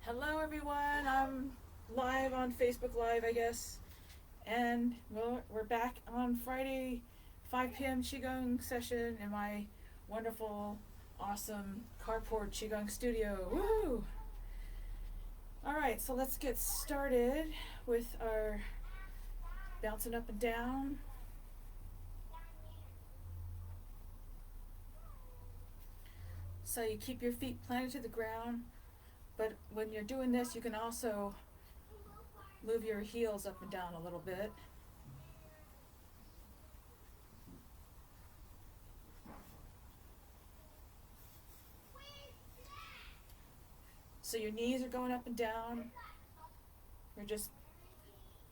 Hello everyone, I'm live on Facebook Live, I guess, and we're back on Friday, 5 p.m. Qigong session in my wonderful, awesome carport Qigong studio. Woohoo! Alright, so let's get started with our bouncing up and down. So you keep your feet planted to the ground, but when you're doing this, you can also move your heels up and down a little bit. So your knees are going up and down. You're just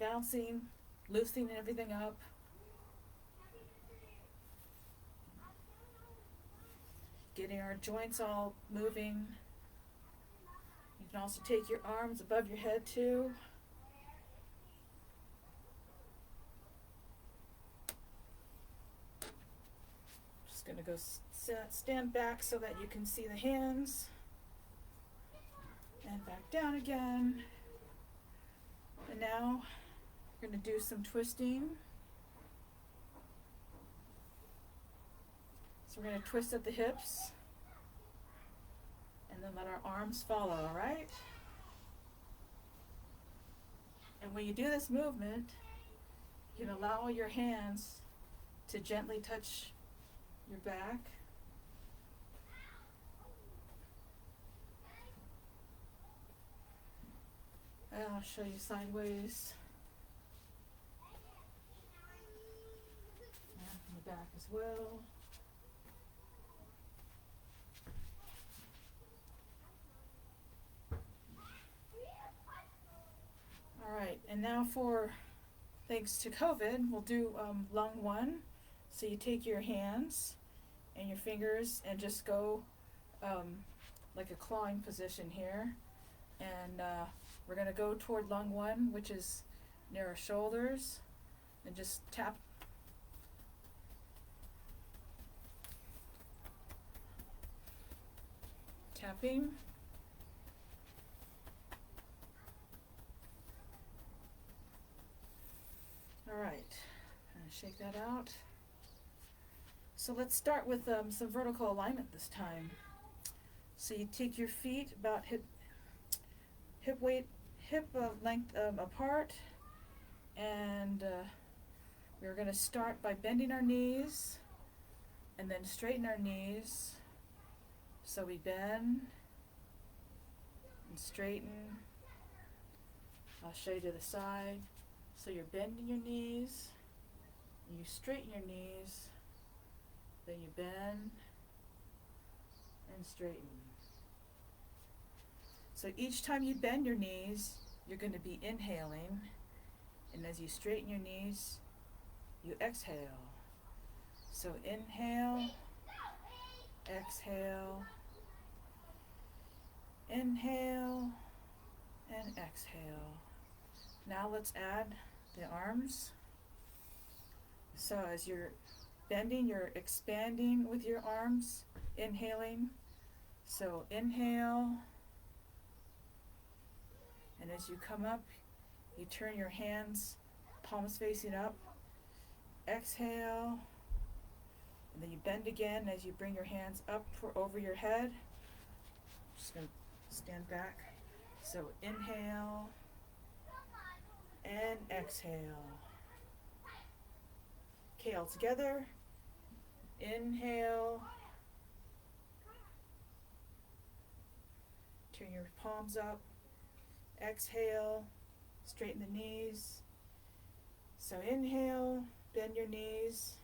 bouncing, loosening everything up. Getting our joints all moving. You can also take your arms above your head too. Just going to go stand back so that you can see the hands. And back down again. And now we're going to do some twisting. So we're going to twist at the hips. And then let our arms follow, all right? And when you do this movement, you can allow your hands to gently touch your back. And I'll show you sideways. And from the back as well. Alright, and now thanks to COVID, we'll do lung one. So you take your hands and your fingers and just go like a clawing position here. And we're going to go toward lung one, which is near our shoulders. And just tapping. Alright, shake that out. So let's start with some vertical alignment this time. So you take your feet about hip length apart, and we're going to start by bending our knees and then straighten our knees. So we bend and straighten. I'll show you to the side. So you're bending your knees, you straighten your knees, then you bend and straighten. So each time you bend your knees, you're going to be inhaling, and as you straighten your knees, you exhale. So inhale, exhale, inhale, and exhale. Now let's add the arms. So as you're bending, you're expanding with your arms, inhaling. So inhale, and as you come up, you turn your hands, palms facing up. Exhale, and then you bend again as you bring your hands up over your head. Just going to stand back. So inhale and exhale. Okay, all together. Inhale. Turn your palms up. Exhale. Straighten the knees. So inhale, bend your knees,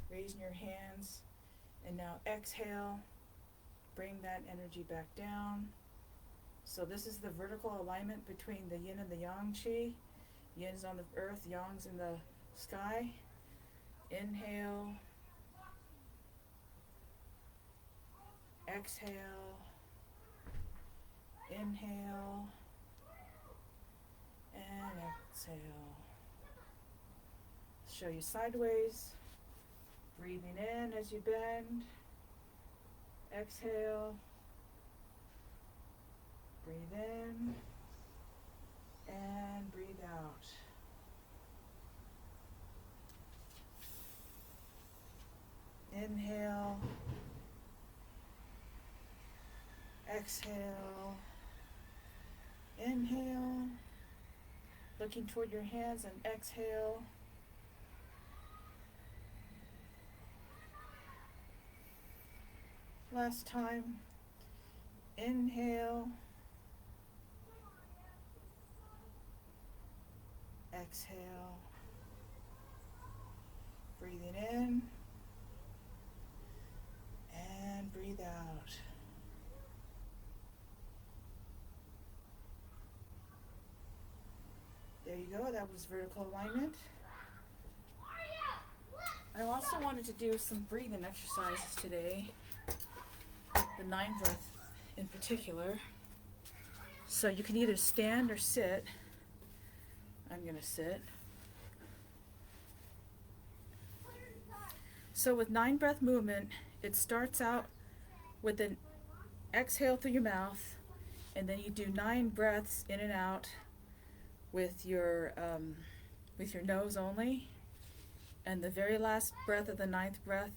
raising your hands. And now exhale. Bring that energy back down. So this is the vertical alignment between the yin and the yang chi. Yin is on the earth, yang's in the sky. Inhale. Exhale. Inhale. And exhale. Show you sideways. Breathing in as you bend. Exhale. Breathe in and breathe out. Inhale, exhale, inhale, looking toward your hands, and exhale. Last time, inhale, exhale, breathing in and breathe out. There you go, that was vertical alignment. I also wanted to do some breathing exercises today, the 9 breath in particular. So you can either stand or sit. I'm going to sit. So with 9 breath movement, it starts out with an exhale through your mouth, and then you do 9 breaths in and out with your nose only. And the very last breath of the 9th breath,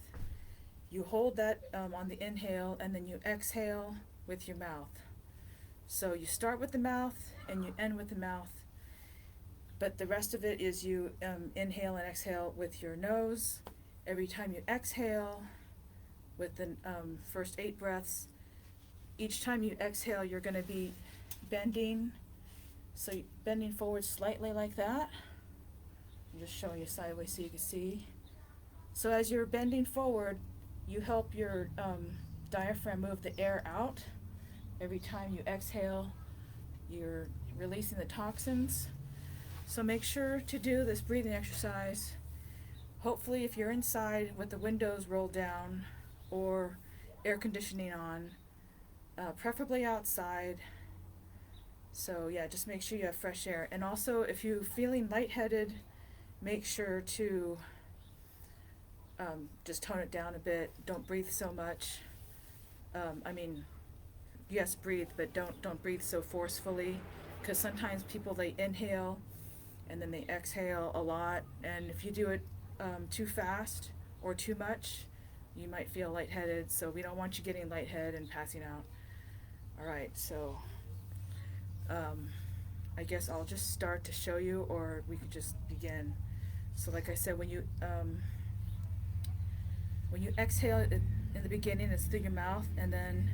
you hold that on the inhale, and then you exhale with your mouth. So you start with the mouth and you end with the mouth, but the rest of it is you inhale and exhale with your nose. Every time you exhale with the first 8 breaths, each time you exhale, you're going to be bending. So bending forward slightly like that. I'm just showing you sideways so you can see. So as you're bending forward, you help your diaphragm move the air out. Every time you exhale, you're releasing the toxins. So make sure to do this breathing exercise. Hopefully if you're inside with the windows rolled down or air conditioning on, preferably outside. So yeah, just make sure you have fresh air. And also if you're feeling lightheaded, make sure to just tone it down a bit. Don't breathe so much. Yes, breathe, but don't breathe so forcefully, because sometimes people, they inhale and then they exhale a lot, and if you do it too fast or too much, you might feel lightheaded. So we don't want you getting lightheaded and passing out. All right, so I guess I'll just start to show you, or we could just begin. So like I said, when you exhale in the beginning, it's through your mouth, and then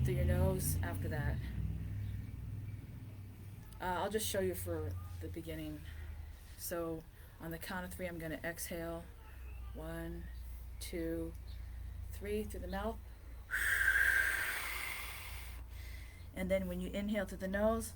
through your nose after that. I'll just show you for the beginning. So on the count of 3, I'm going to exhale. 1, 2, 3 through the mouth. And then when you inhale through the nose,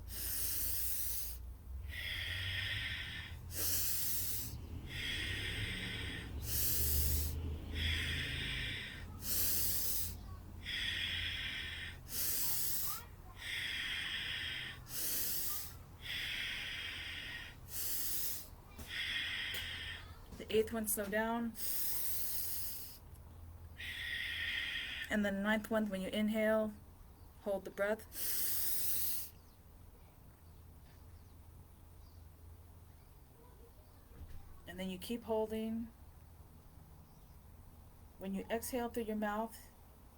the 8th one, slow down. And then the 9th one, when you inhale, hold the breath. And then you keep holding. When you exhale through your mouth,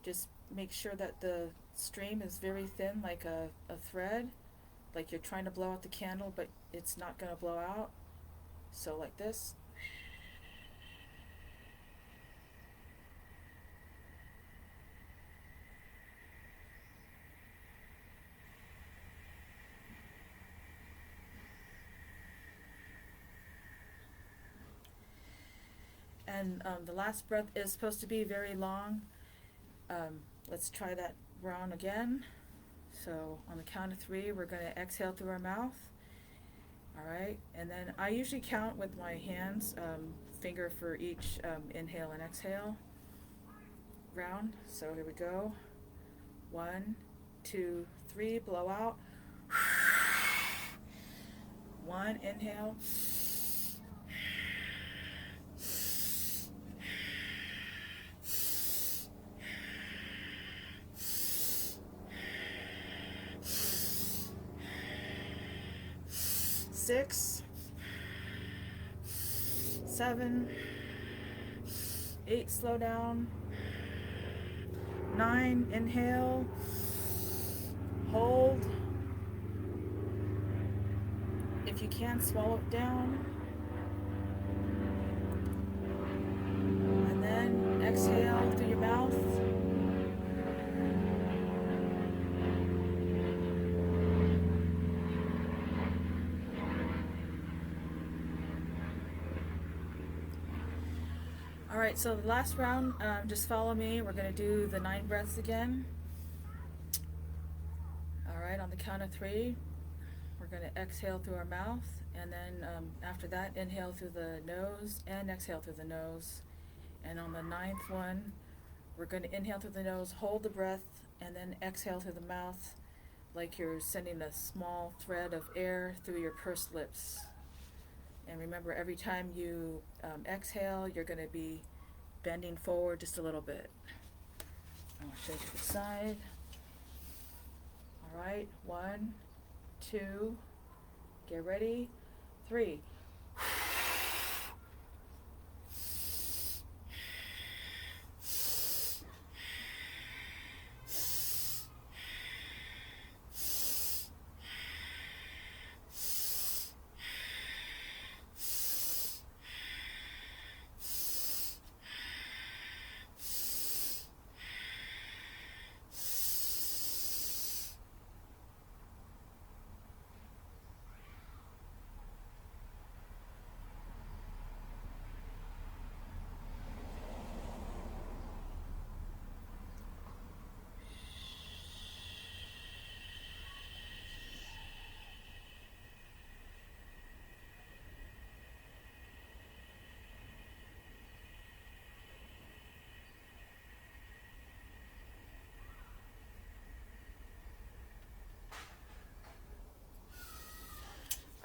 just make sure that the stream is very thin, like a thread, like you're trying to blow out the candle, but it's not going to blow out. So like this. And the last breath is supposed to be very long. Let's try that round again. So on the count of 3, we're going to exhale through our mouth. All right, and then I usually count with my hands, finger for each inhale and exhale round. So here we go. 1, 2, 3, blow out. 1, inhale. 2, 6, 7, 8, slow down. 9, inhale, hold. If you can, swallow it down. And then exhale through your mouth. Alright, so the last round, just follow me. We're going to do the 9 breaths again. Alright, on the count of 3, we're going to exhale through our mouth, and then after that, inhale through the nose and exhale through the nose. And on the 9th one, we're going to inhale through the nose, hold the breath, and then exhale through the mouth like you're sending a small thread of air through your pursed lips. And remember, every time you exhale, you're going to be bending forward just a little bit. I'll shake to the side. All right, 1, 2, get ready, 3.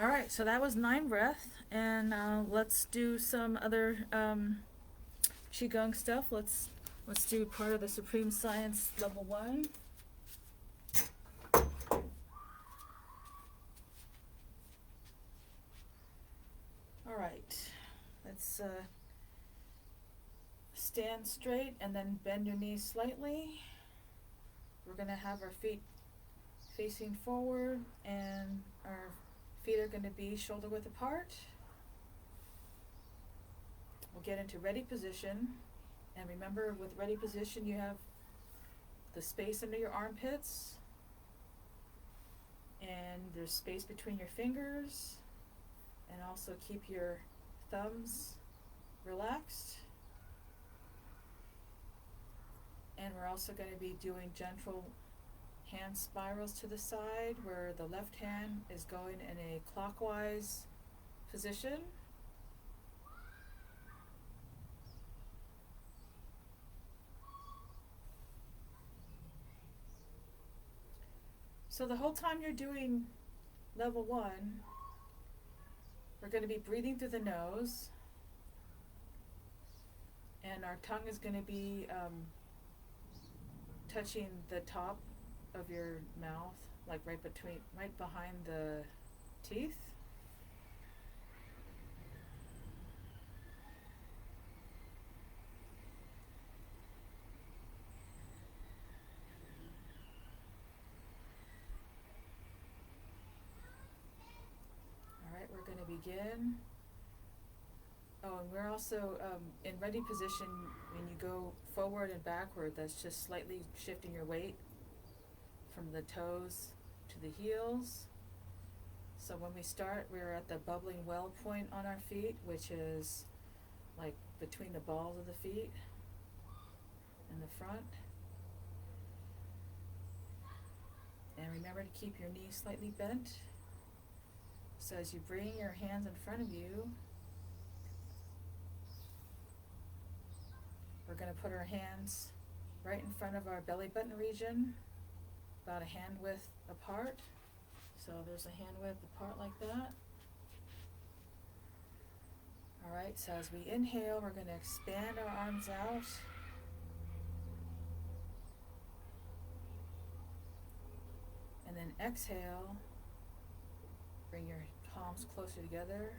All right, so that was 9 breaths, and let's do some other Qigong stuff. Let's do part of the Supreme Science Level 1. All right, let's stand straight and then bend your knees slightly. We're going to have our feet facing forward, and our feet are going to be shoulder width apart. We'll get into ready position, and remember, with ready position you have the space under your armpits, and there's space between your fingers, and also keep your thumbs relaxed. And we're also going to be doing gentle hand spirals to the side, where the left hand is going in a clockwise position. So the whole time you're doing level 1, we're going to be breathing through the nose, and our tongue is going to be touching the top of your mouth, like right behind the teeth. All right, we're going to begin. Oh, and we're also in ready position. When you go forward and backward, that's just slightly shifting your weight from the toes to the heels. So when we start, we're at the bubbling well point on our feet, which is like between the balls of the feet and the front. And remember to keep your knees slightly bent. So as you bring your hands in front of you, we're going to put our hands right in front of our belly button region, about a hand width apart. So there's a hand width apart like that. All right, so as we inhale, we're going to expand our arms out. And then exhale, palms closer together,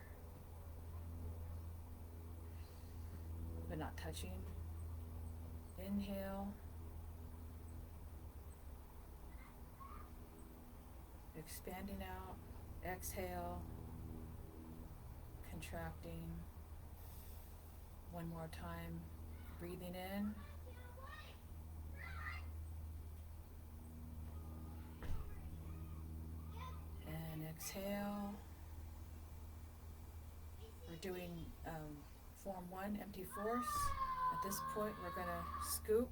but not touching. Inhale. Expanding out. Exhale. Contracting. One more time. Breathing in. And exhale. We're doing form 1, empty force. At this point, we're going to scoop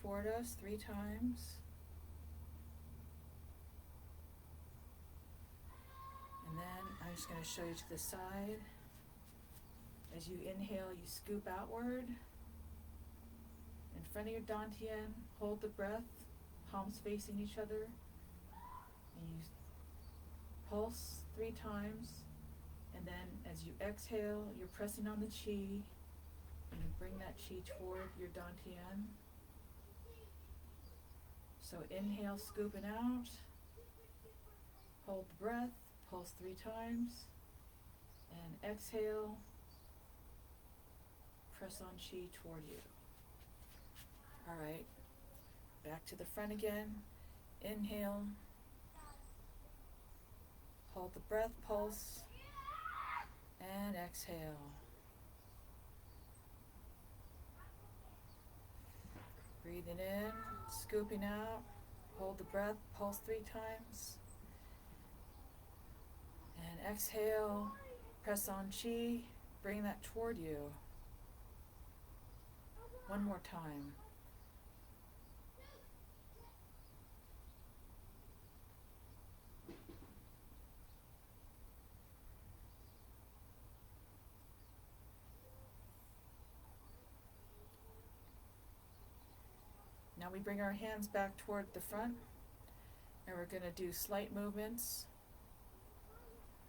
toward us 3 times. And then I'm just going to show you to the side. As you inhale, you scoop outward. In front of your dantian, hold the breath, palms facing each other. And you pulse 3 times. And then as you exhale, you're pressing on the chi. And you bring that chi toward your dantian. So inhale, scooping out. Hold the breath, pulse 3 times. And exhale, press on chi toward you. All right, back to the front again. Inhale. Hold the breath, pulse. And exhale. Breathing in, scooping out. Hold the breath, pulse 3 times. And exhale, press on chi, bring that toward you. One more time. Now we bring our hands back toward the front, and we're going to do slight movements,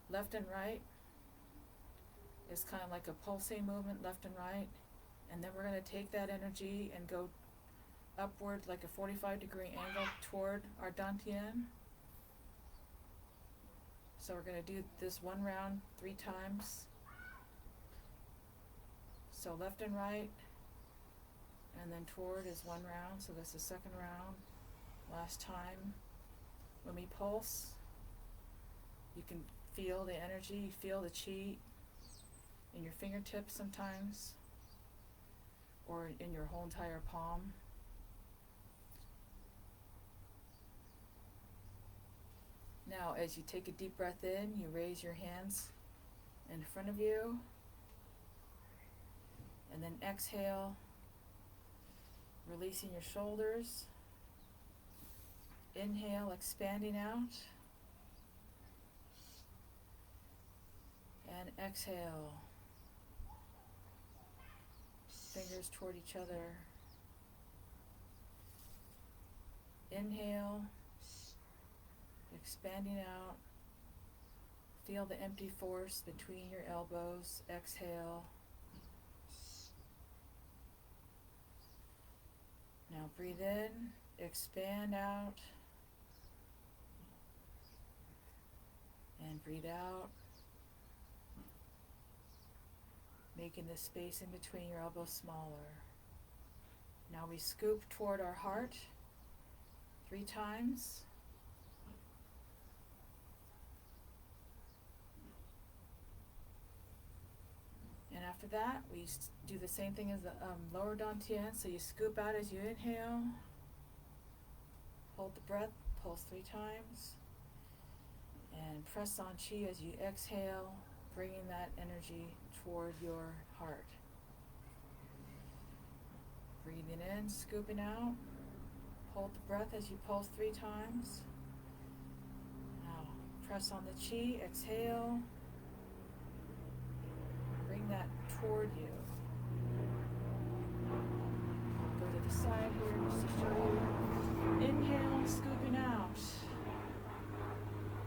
left and right. It's kind of like a pulsing movement, left and right. And then we're going to take that energy and go upward like a 45-degree angle toward our dantian. So we're going to do this 1 round 3 times. So left and right, and then toward is 1 round, so that's the 2nd round. Last time. When we pulse, you can feel the energy, feel the chi in your fingertips sometimes, or in your whole entire palm. Now, as you take a deep breath in, you raise your hands in front of you, and then exhale, releasing your shoulders. Inhale, expanding out. And exhale. Fingers toward each other. Inhale, expanding out. Feel the empty force between your elbows. Exhale. Now breathe in, expand out, and breathe out, making the space in between your elbows smaller. Now we scoop toward our heart 3 times. And after that, we do the same thing as the lower dantian. So you scoop out as you inhale. Hold the breath, pulse 3 times. And press on chi as you exhale, bringing that energy toward your heart. Breathing in, scooping out. Hold the breath as you pulse 3 times. Now press on the chi, exhale. Bring that toward you. Go to the side here just to show you. Inhale, scooping out.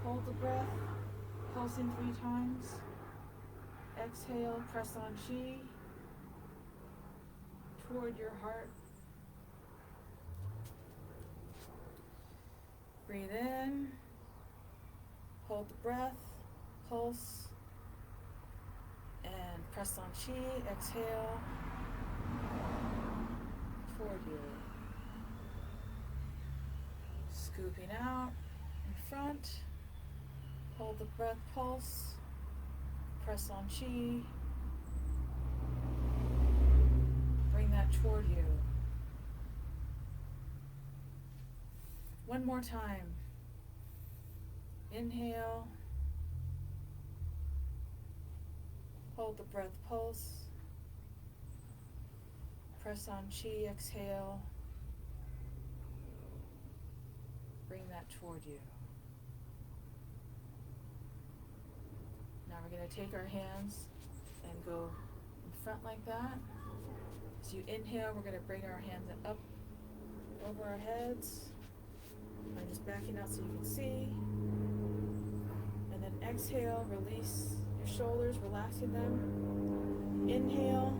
Hold the breath, pulsing 3 times. Exhale, press on chi toward your heart. Breathe in, hold the breath, pulse. And press on chi, exhale, toward you. Scooping out in front. Hold the breath, pulse. Press on chi. Bring that toward you. One more time. Inhale. Hold the breath, pulse. Press on chi, exhale. Bring that toward you. Now we're going to take our hands and go in front like that. As you inhale, we're going to bring our hands up over our heads. I'm just backing out so you can see. And then exhale, release your shoulders, relaxing them. Inhale,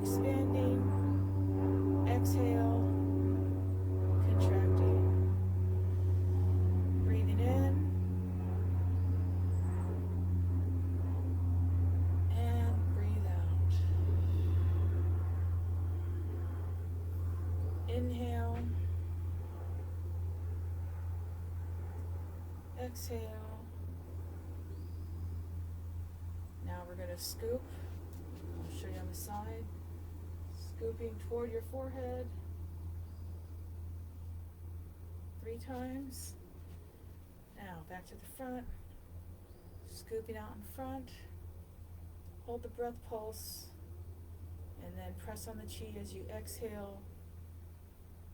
expanding. Exhale, contracting. Breathing in. And breathe out. Inhale. Exhale. Now we're going to scoop. I'll show you on the side. Scooping toward your forehead 3 times. Now back to the front. Scooping out in front. Hold the breath, pulse. And then press on the chi as you exhale,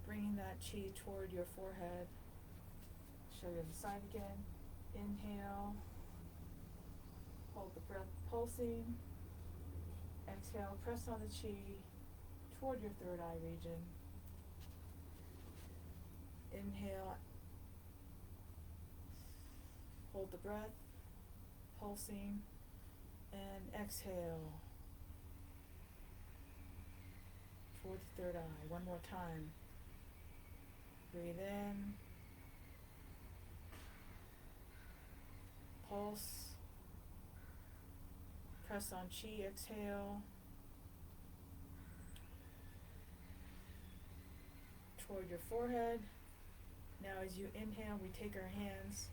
bringing that chi toward your forehead. Show you on the side again. Inhale. Hold the breath, pulsing. Exhale, press on the chi toward your third eye region. Inhale. Hold the breath, pulsing. And exhale toward the third eye. One more time. Breathe in. Pulse. Press on chi, exhale. Toward your forehead. Now as you inhale, we take our hands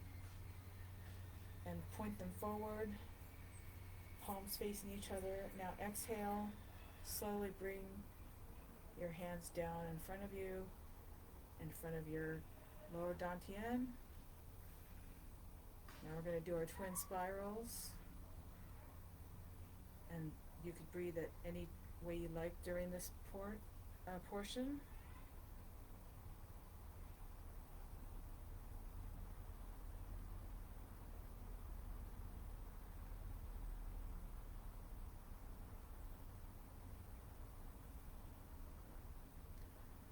and point them forward, palms facing each other. Now exhale, slowly bring your hands down in front of you, in front of your lower dantian. Now we're going to do our twin spirals. And you could breathe it any way you like during this portion.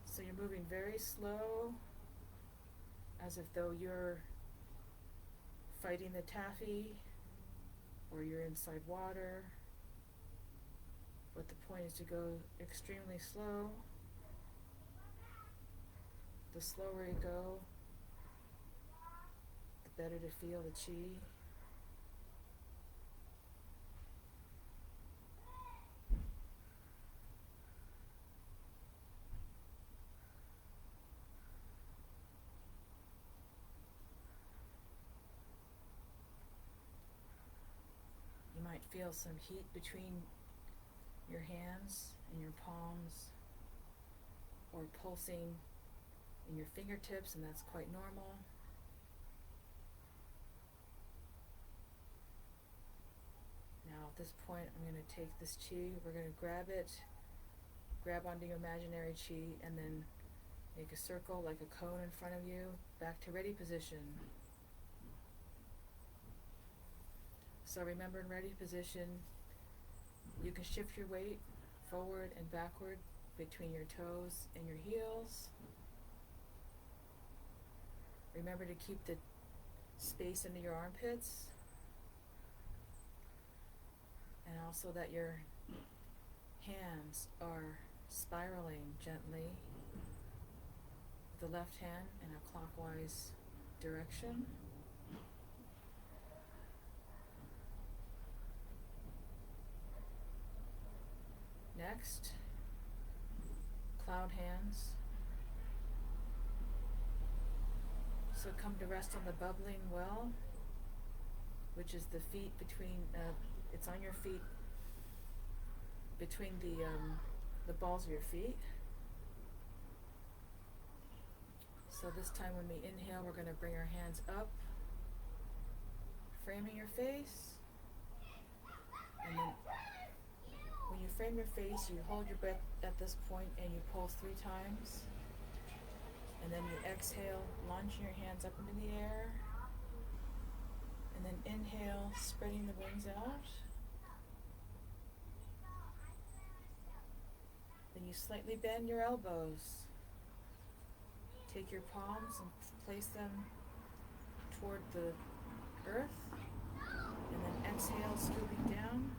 So you're moving very slow, as if though you're fighting the taffy or you're inside water. But the point is to go extremely slow. The slower you go, the better to feel the chi. You might feel some heat between your hands and your palms, or pulsing in your fingertips, and that's quite normal. Now at this point, I'm going to take this chi, we're going to grab onto your imaginary chi, and then make a circle like a cone in front of you, back to ready position. So remember, in ready position, you can shift your weight forward and backward between your toes and your heels. Remember to keep the space under your armpits, and also that your hands are spiraling gently with the left hand in a clockwise direction. Next, cloud hands. So come to rest on the bubbling well, which is the feet between, it's on your feet, between the balls of your feet. So this time when we inhale, we're going to bring our hands up, framing your face. And then when you frame your face, you hold your breath at this point and you pulse 3 times. And then you exhale, launching your hands up into the air. And then inhale, spreading the wings out. Then you slightly bend your elbows. Take your palms and place them toward the earth. And then exhale, scooping down.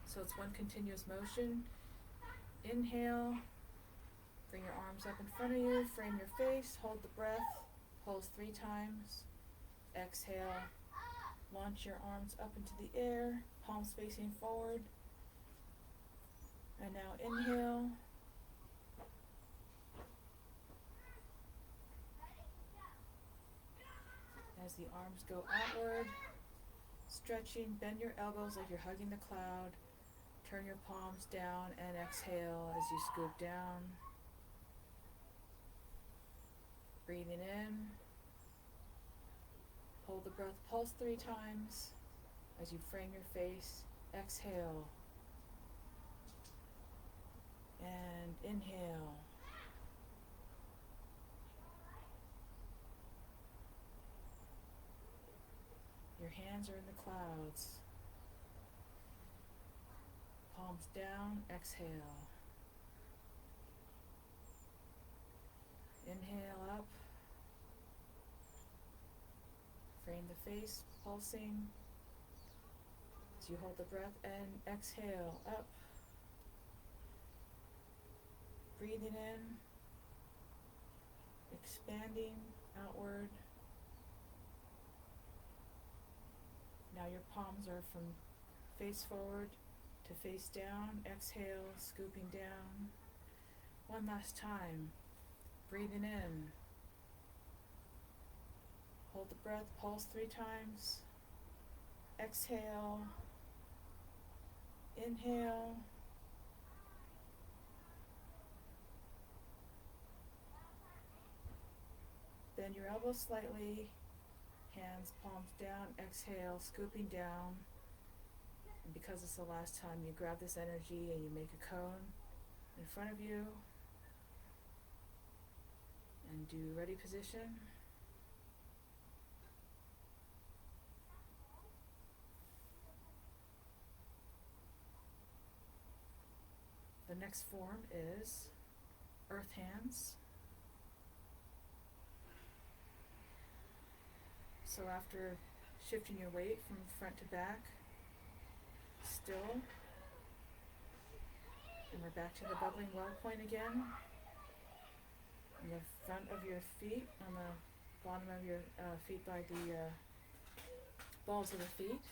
So it's one continuous motion. Inhale, bring your arms up in front of you, frame your face, hold the breath, pulse 3 times. Exhale, launch your arms up into the air, palms facing forward. And now inhale. As the arms go outward, stretching, bend your elbows like you're hugging the cloud. Turn your palms down and exhale as you scoop down. Breathing in. Hold the breath, pulse 3 times as you frame your face. Exhale. And inhale. Your hands are in the clouds. Palms down, exhale. Inhale up. Frame the face, pulsing. As you hold the breath and exhale up. Breathing in. Expanding outward. Now your palms are from face forward to face down. Exhale, scooping down. One last time. Breathing in. Hold the breath, pulse 3 times. Exhale. Inhale. Bend your elbows slightly. Hands, palms down, exhale, scooping down. And because it's the last time, you grab this energy and you make a cone in front of you. And do ready position. The next form is earth hands. So after shifting your weight from front to back, still, and we're back to the bubbling well point again. On the front of your feet, on the bottom of your feet by the balls of the feet.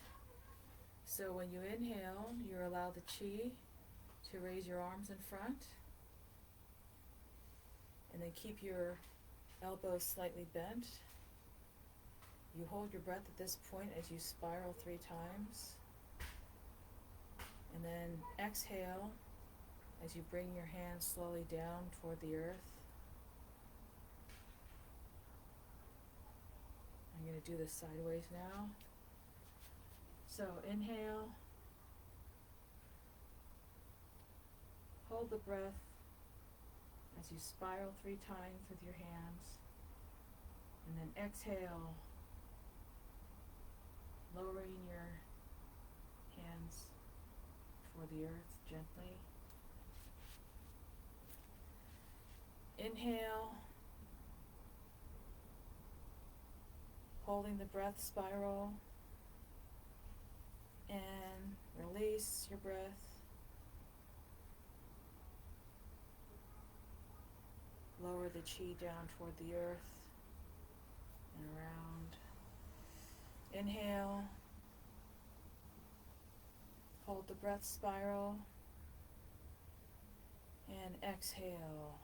So when you inhale, you allow the chi to raise your arms in front. And then keep your elbows slightly bent. You hold your breath at this point as you spiral 3 times. And then exhale as you bring your hands slowly down toward the earth. I'm going to do this sideways now. So inhale. Hold the breath as you spiral 3 times with your hands. And then exhale, lowering your hands toward the earth gently. Inhale, holding the breath, spiral, and release your breath. Lower the chi down toward the earth and around. Inhale. Hold the breath, spiral, and exhale.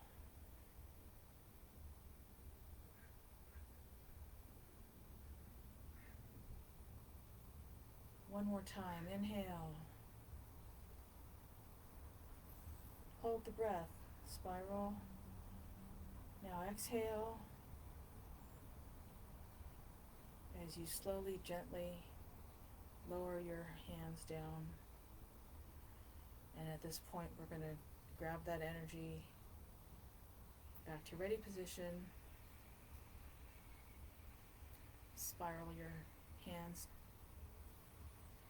One more time, inhale. Hold the breath, spiral. Now exhale as you slowly, gently lower your hands down. And at this point, we're going to grab that energy back to ready position. Spiral your hands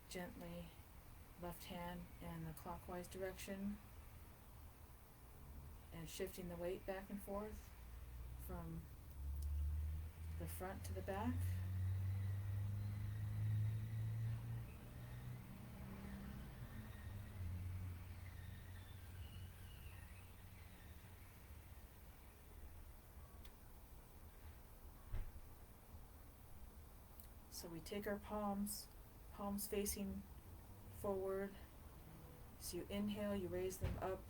gently, left hand in the clockwise direction, and shifting the weight back and forth from the front to the back. So we take our palms facing forward. So you inhale, you raise them up,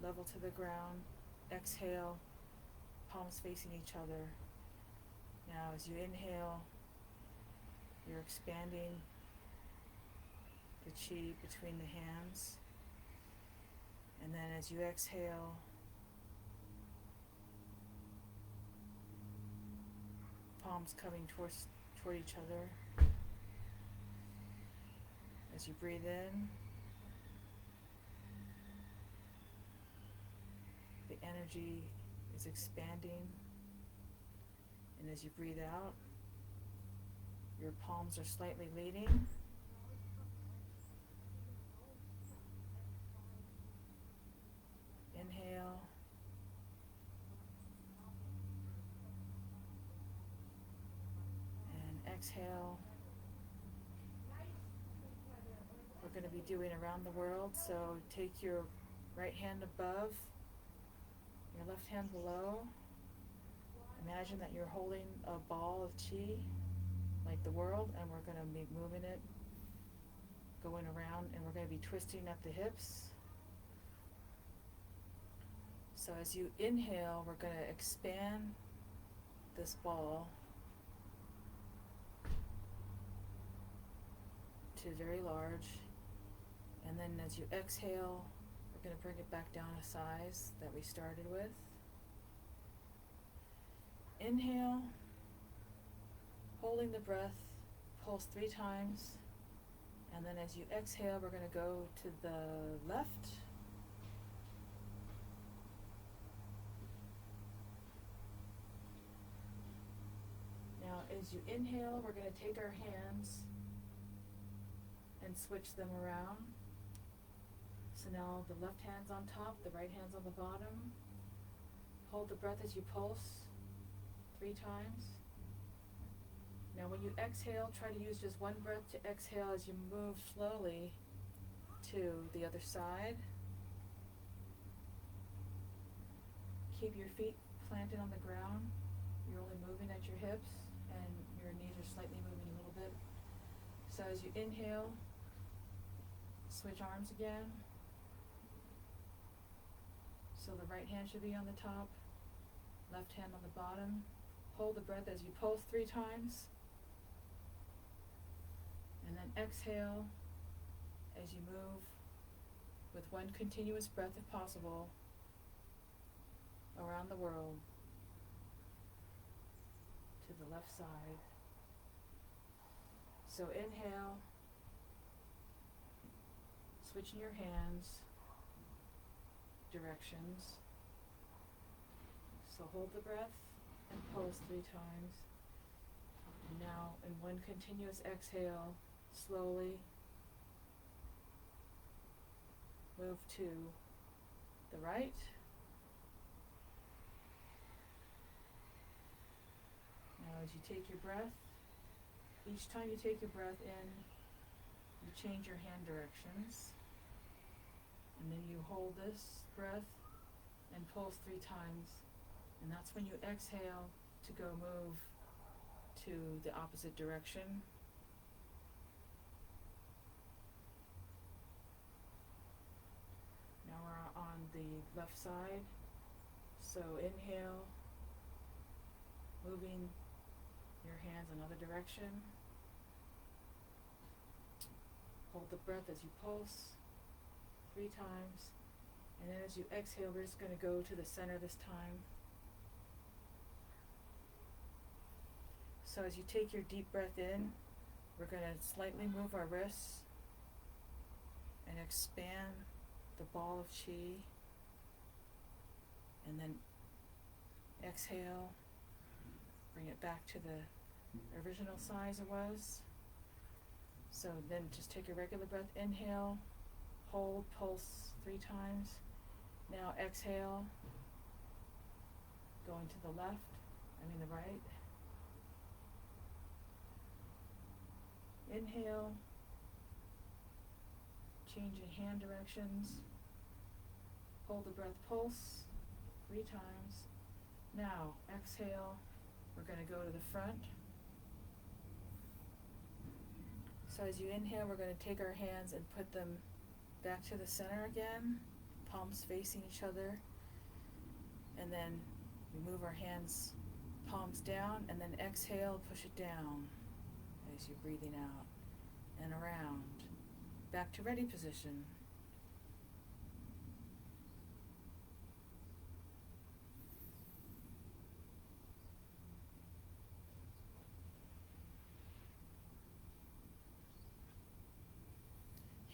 level to the ground. Exhale, palms facing each other. Now as you inhale, you're expanding the chi between the hands. And then as you exhale, palms coming toward each other. As you breathe in, the energy is expanding, and as you breathe out, your palms are slightly leading. Inhale. And exhale. We're going to be doing around the world, so take your right hand above, your left hand below. Imagine that you're holding a ball of chi, like the world, and we're going to be moving it, going around, and we're going to be twisting at the hips. So as you inhale, we're going to expand this ball to very large. And then as you exhale, we're going to bring it back down a size that we started with. Inhale, holding the breath, pulse 3 times. And then as you exhale, we're going to go to the left. Now as you inhale, we're going to take our hands and switch them around. So now the left hand's on top, the right hand's on the bottom. Hold the breath as you pulse 3 times. Now when you exhale, try to use just one breath to exhale as you move slowly to the other side. Keep your feet planted on the ground. You're only moving at your hips and your knees are slightly moving a little bit. So as you inhale, switch arms again. So the right hand should be on the top, left hand on the bottom. Hold the breath as you pulse 3 times. And then exhale as you move with one continuous breath if possible around the world to the left side. So inhale, switching your hands, directions. So hold the breath and pulse 3 times. And now in one continuous exhale, slowly move to the right. Now as you take your breath, each time you take your breath in, you change your hand directions. And then you hold this breath and pulse 3 times. And that's when you exhale to go move to the opposite direction. the left side. So inhale, moving your hands another direction. Hold the breath as you pulse 3 times. And then as you exhale, we're just going to go to the center this time. So as you take your deep breath in, we're going to slightly move our wrists and expand the ball of chi. And then exhale, bring it back to the original size it was. So then just take a regular breath, inhale, hold, pulse 3 times. Now exhale, going to the right. Inhale, changing hand directions. Hold the breath, pulse 3 times. Now exhale, we're going to go to the front. So as you inhale, we're going to take our hands and put them back to the center again, palms facing each other. And then we move our hands, palms down, and then exhale, push it down as you're breathing out and around. Back to ready position.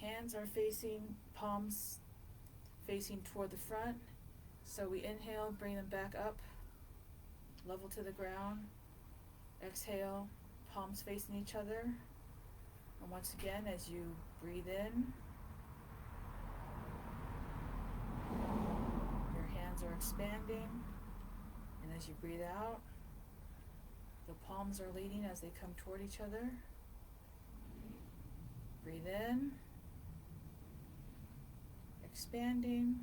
Hands are facing, palms facing toward the front. So we inhale, bring them back up, level to the ground. Exhale, palms facing each other. And once again, as you breathe in, your hands are expanding. And as you breathe out, the palms are leading as they come toward each other. Breathe in, expanding.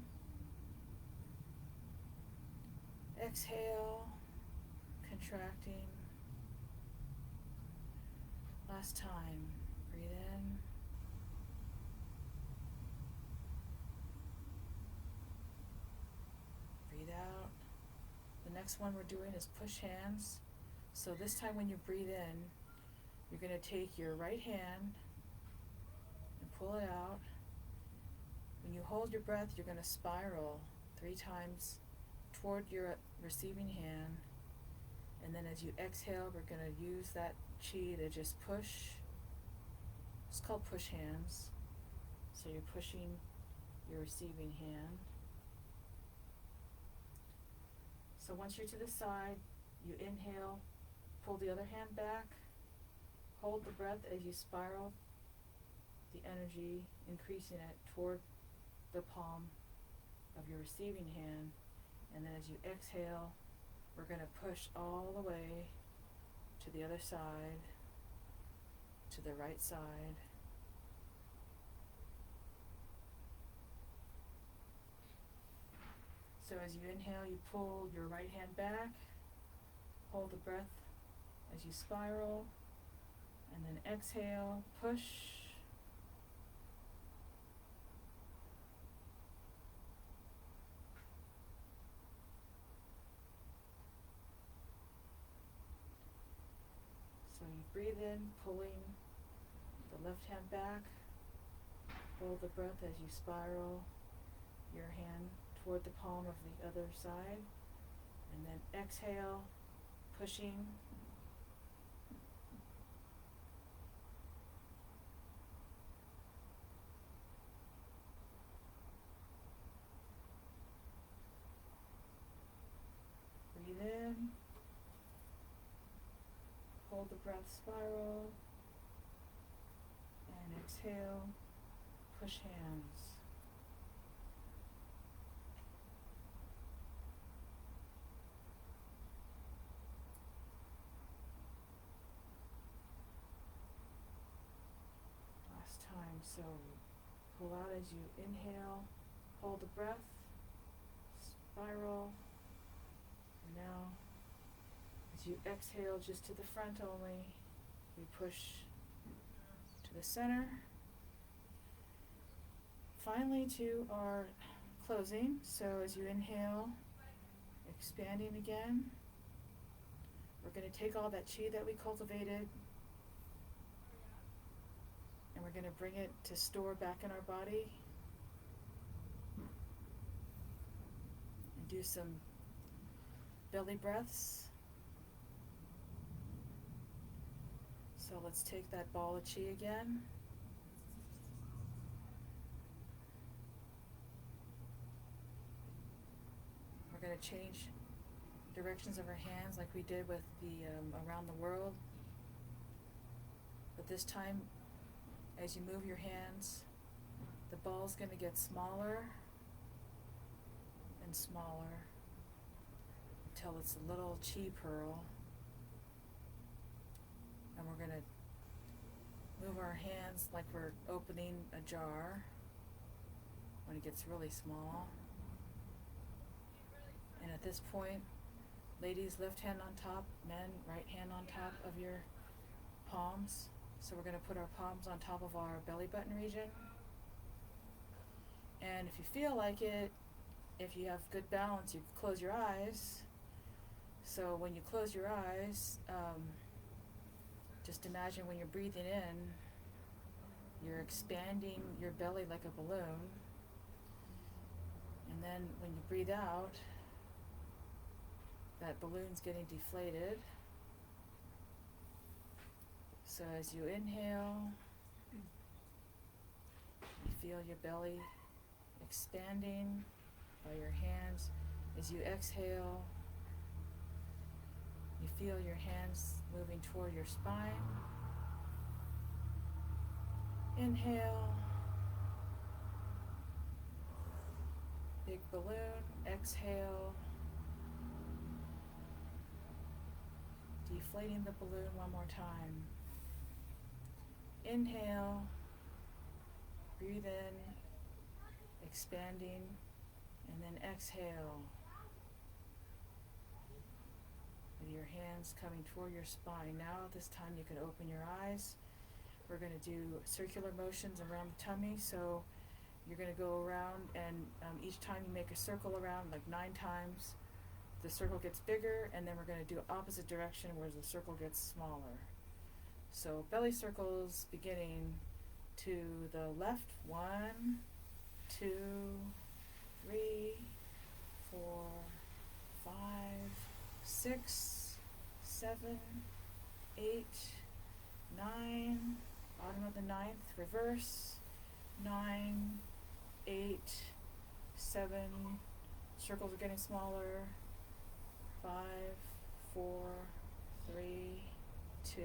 Exhale, contracting. Last time, breathe in. Breathe out. The next one we're doing is push hands. So this time when you breathe in, you're going to take your right hand and pull it out. When you hold your breath, you're going to spiral 3 times toward your receiving hand. And then as you exhale, we're going to use that chi to just push. It's called push hands. So you're pushing your receiving hand. So once you're to the side, you inhale, pull the other hand back, hold the breath as you spiral the energy, increasing it toward the palm of your receiving hand. And then as you exhale, we're going to push all the way to the other side, to the right side. So as you inhale, you pull your right hand back, hold the breath as you spiral, and then exhale, push. So you breathe in, pulling the left hand back, hold the breath as you spiral your hand toward the palm of the other side, and then exhale, pushing. Breathe in, hold the breath, spiral, and exhale, push hands. Last time, so pull out as you inhale, hold the breath, spiral, and now as you exhale just to the front only, we push to the center. Finally to our closing. So as you inhale, expanding again, we're going to take all that chi that we cultivated and we're going to bring it to store back in our body and do some belly breaths. So let's take that ball of chi again. We're going to change directions of our hands like we did with the around the world. But this time, as you move your hands, the ball's going to get smaller and smaller until it's a little chi pearl. And we're going to move our hands like we're opening a jar when it gets really small. And at this point, ladies, left hand on top, men, right hand on top of your palms. So we're going to put our palms on top of our belly button region. And if you feel like it, if you have good balance, you close your eyes. So when you close your eyes, just imagine when you're breathing in, you're expanding your belly like a balloon. And then when you breathe out, that balloon's getting deflated. So as you inhale, you feel your belly expanding by your hands. As you exhale, you feel your hands moving toward your spine. Inhale, big balloon. Exhale, deflating the balloon one more time. Inhale, breathe in, expanding, and then exhale. With your hands coming toward your spine. Now this time you can open your eyes. We're going to do circular motions around the tummy. So you're going to go around and each time you make a circle around like 9 times, the circle gets bigger, and then we're going to do opposite direction where the circle gets smaller. So belly circles beginning to the left. 1, 2, 3, 4, 5, 6, 7, 8, 9, bottom of the 9th, reverse, 9, 8, 7, circles are getting smaller, 5, 4, 3, 2,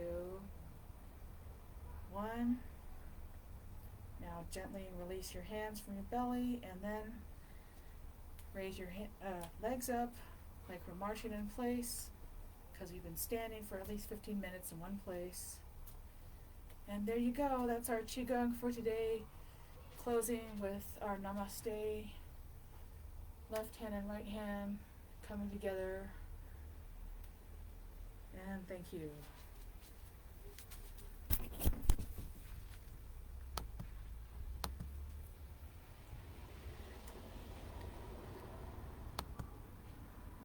1. Now gently release your hands from your belly and then raise your legs up like we're marching in place, because we've been standing for at least 15 minutes in one place. And there you go, that's our Qigong for today, closing with our Namaste, left hand and right hand coming together, and thank you.